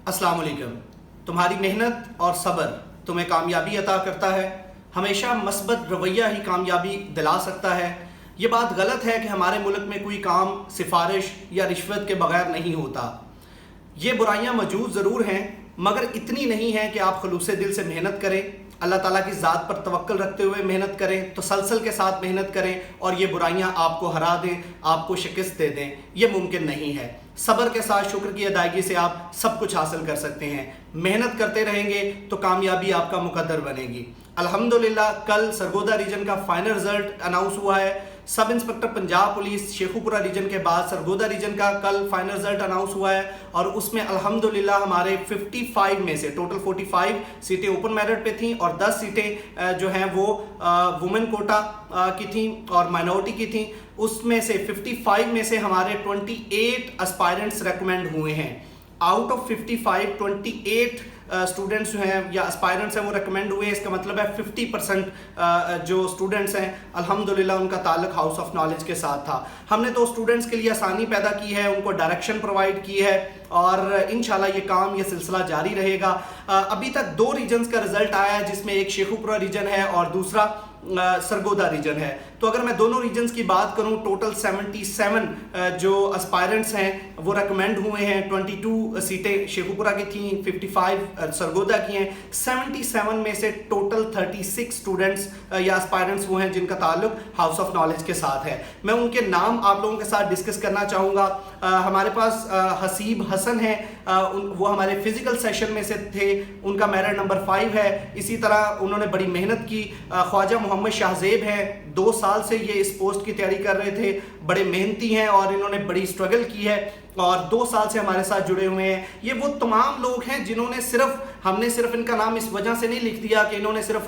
अस्सलाम वालेकुम। तुम्हारी मेहनत और सब्र तुम्हें कामयाबी अता करता है। हमेशा मस्बत रवैया ही कामयाबी दिला सकता है। ये बात गलत है कि हमारे मुल्क में कोई काम सिफारिश या रिश्वत के बगैर नहीं होता। ये बुराइयां मौजूद ज़रूर हैं, मगर इतनी नहीं है कि आप खलूसे दिल से मेहनत करें, अल्लाह ताला की ज़ात पर तवक्कुल रखते हुए मेहनत करें, तसलसल के साथ मेहनत करें और ये बुराइयां आपको हरा दें, आपको शिकस्त दे दें। ये मुमकिन नहीं है। सब्र के साथ शुक्र की अदायगी से आप सब कुछ हासिल कर सकते हैं। मेहनत करते रहेंगे तो कामयाबी आपका मुकद्दर बनेगी। अल्हम्दुलिल्लाह कल सरगोदा रीजन का फाइनल रिजल्ट अनाउंस हुआ है। Sub inspector Punjab police Sheikhupura region के बाद सरगोदा रीजन का कल फाइनल रिजल्ट अनाउंस हुआ है और उसमें अल्हम्दुलिल्लाह हमारे 55 में से टोटल 45 सीटें ओपन मेरिट पे थी और 10 सीटें जो हैं वो वुमेन कोटा की थी और माइनॉरिटी की थी। उसमें से 55 में से हमारे 28 एस्पायरेंट्स रेकमेंड हुए हैं। आउट ऑफ 55 28 स्टूडेंट्स जो हैं या एस्पायरेंट्स हैं वो रेकमेंड हुए। इसका मतलब है 50% जो स्टूडेंट्स हैं अल्हम्दुलिल्लाह उनका ताल्लुक हाउस ऑफ नॉलेज के साथ था। हमने तो स्टूडेंट्स के लिए आसानी पैदा की है, उनको डायरेक्शन प्रोवाइड की है और इंशाल्लाह ये काम ये सिलसिला जारी रहेगा। अभी तक 2 रीजन्स का रिजल्ट आया है, जिसमें एक शेखुपुरा रीजन है और दूसरा सरगोदा रीजन है। तो अगर मैं दोनों रीजन्स की बात करूं, टोटल 77 जो एस्पायरेंट्स हैं वो रेकमेंड हुए हैं। 22 सीटें शेखुपुरा की थी, 55 सरगोदा की हैं। 77 में से टोटल 36 स्टूडेंट्स या एस्पायरेंट्स वो हैं जिनका ताल्लुक हाउस ऑफ नॉलेज के साथ है। मैं उनके नाम आप लोगों के साथ डिस्कस करना चाहूँगा। हमारे पास हसीब हसन है, वो हमारे फिजिकल सेशन में से थे, उनका मेरिट नंबर 5 है। इसी तरह उन्होंने बड़ी मेहनत की। ख्वाजा मोहम्मद शाहजेब हैं, 2 साल से ये इस पोस्ट की तैयारी कर रहे थे, बड़े मेहनती हैं और इन्होंने बड़ी स्ट्रगल की है और 2 साल से हमारे साथ जुड़े हुए हैं। ये वो तमाम लोग हैं जिन्होंने हमने सिर्फ इनका नाम इस वजह से नहीं लिख दिया कि इन्होंने सिर्फ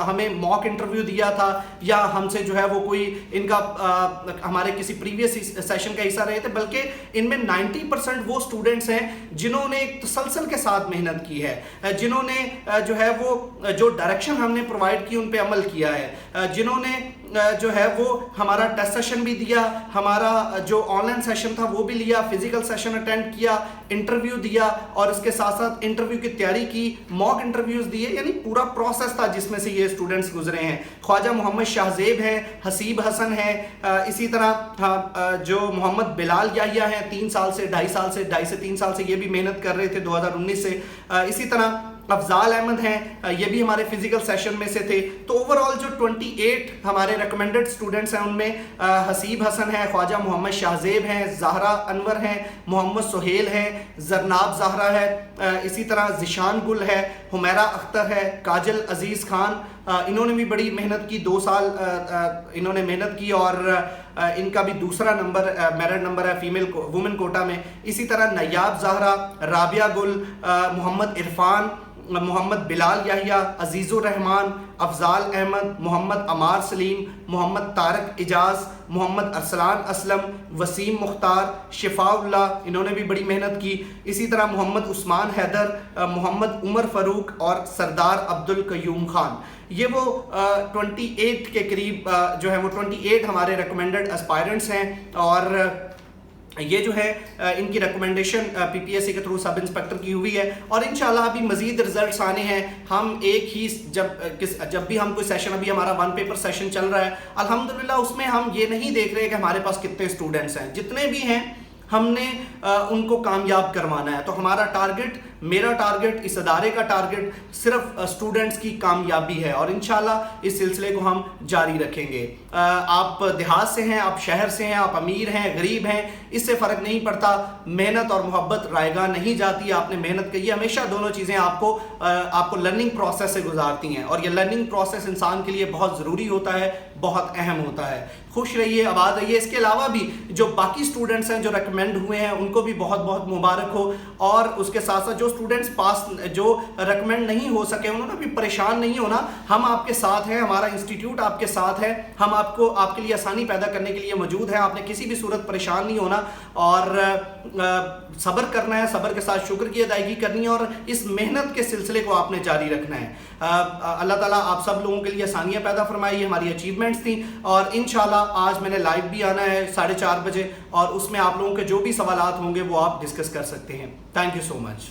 हमें मॉक इंटरव्यू दिया था या हमसे जो है वो कोई इनका हमारे किसी प्रीवियस सेशन का हिस्सा रहे थे, बल्कि इनमें 90% वो स्टूडेंट्स हैं जिन्होंने एक तसलसल के साथ मेहनत की है, जिन्होंने जो है वो जो डायरेक्शन हमने प्रोवाइड की उन पे अमल किया है, जिन्होंने जो है वो हमारा टेस्ट सेशन भी दिया, हमारा जो ऑनलाइन सेशन था वो भी लिया, फिजिकल सेशन अटेंड किया, इंटरव्यू दिया और इसके साथ साथ इंटरव्यू की तैयारी की, मॉक इंटरव्यूज दिए, यानी पूरा प्रोसेस था जिसमें से ये स्टूडेंट्स गुजरे हैं। ख्वाजा मोहम्मद शाहजेब हैं, हसीब हसन है, इसी तरह जो मोहम्मद बिलाल याहिया हैं 3 साल से 2.5 से 3 साल से ये भी मेहनत कर रहे थे 2019 से। इसी तरह अफजाल अहमद हैं, ये भी हमारे फिजिकल सेशन में से थे। तो ओवरऑल जो 28 हमारे रिकमेंडेड स्टूडेंट्स हैं उनमें हसीब हसन है, ख्वाजा मोहम्मद शाहजेब हैं, ज़हरा अनवर हैं, मोहम्मद सुहेल हैं, जरनाब ज़हरा है, इसी तरह ज़िशान गुल है, हुमैरा अख्तर है, काजल अजीज़ खान, इन्होंने भी बड़ी मेहनत की। 2 साल इन्होंने मेहनत की और इनका भी दूसरा नंबर मेरिट नंबर है फीमेल वुमेन कोटा में। इसी तरह नयाब ज़हरा, राबिया गुल, मोहम्मद इरफान, मोहम्मद बिलाल याहिया, अजीज़ुर रहमान, अफजाल अहमद, मोहम्मद अमार सलीम, मोहम्मद तारक इजाज़, मोहम्मद अरसलान असलम, वसीम मुख्तार, शिफाउल्लाह, इन्होंने भी बड़ी मेहनत की। इसी तरह मोहम्मद उस्मान हैदर, मोहम्मद उमर फ़ारूक और सरदार अब्दुल कयूम खान। ये वो 28 के करीब जो है वो 28 हमारे रिकमेंडेड एस्पायरेंट्स हैं और ये जो है इनकी रिकमेंडेशन पीपीएससी के थ्रू सब इंस्पेक्टर की हुई है और इंशाल्लाह अभी मजीद रिजल्ट्स आने हैं। हम एक ही जब भी हम कोई सेशन, अभी हमारा 1 पेपर सेशन चल रहा है अल्हम्दुलिल्लाह, उसमें हम ये नहीं देख रहे कि हमारे पास कितने स्टूडेंट्स हैं, जितने भी हैं हमने उनको कामयाब करवाना है। तो हमारा टारगेट, मेरा टारगेट, इस अदारे का टारगेट सिर्फ स्टूडेंट्स की कामयाबी है और इंशाल्लाह इस सिलसिले को हम जारी रखेंगे। आप देहात से हैं, आप शहर से हैं, आप अमीर हैं, गरीब हैं, इससे फ़र्क नहीं पड़ता। मेहनत और मोहब्बत रायगा नहीं जाती। आपने मेहनत की, हमेशा दोनों चीज़ें आपको लर्निंग प्रोसेस से गुजारती हैं और ये लर्निंग प्रोसेस इंसान के लिए बहुत ज़रूरी होता है, बहुत अहम होता है। खुश रहिए, आबाद रहिए। इसके अलावा भी जो बाकी स्टूडेंट्स हैं जो रेकमेंड हुए हैं उनको भी बहुत बहुत मुबारक हो और उसके साथ साथ जो स्टूडेंट्स पास जो रेकमेंड नहीं हो सके उन्होंने भी परेशान नहीं होना। हम आपके साथ हैं, हमारा इंस्टीट्यूट आपके साथ है, हम आपके लिए आसानी पैदा करने के लिए मौजूद है। आपने किसी भी सूरत परेशान नहीं होना और सब्र करना है, सब्र के साथ शुक्र की अदायगी करनी है और इस मेहनत के सिलसिले को आपने जारी रखना है। अल्लाह ताला आप सब लोगों के लिए आसानियाँ पैदा फरमाई। हमारी अचीवमेंट्स थी और इंशाल्लाह आज मैंने लाइव भी आना है 4:30 बजे और उसमें आप लोगों के जो भी सवालात होंगे वो आप डिस्कस कर सकते हैं। Thank you so much.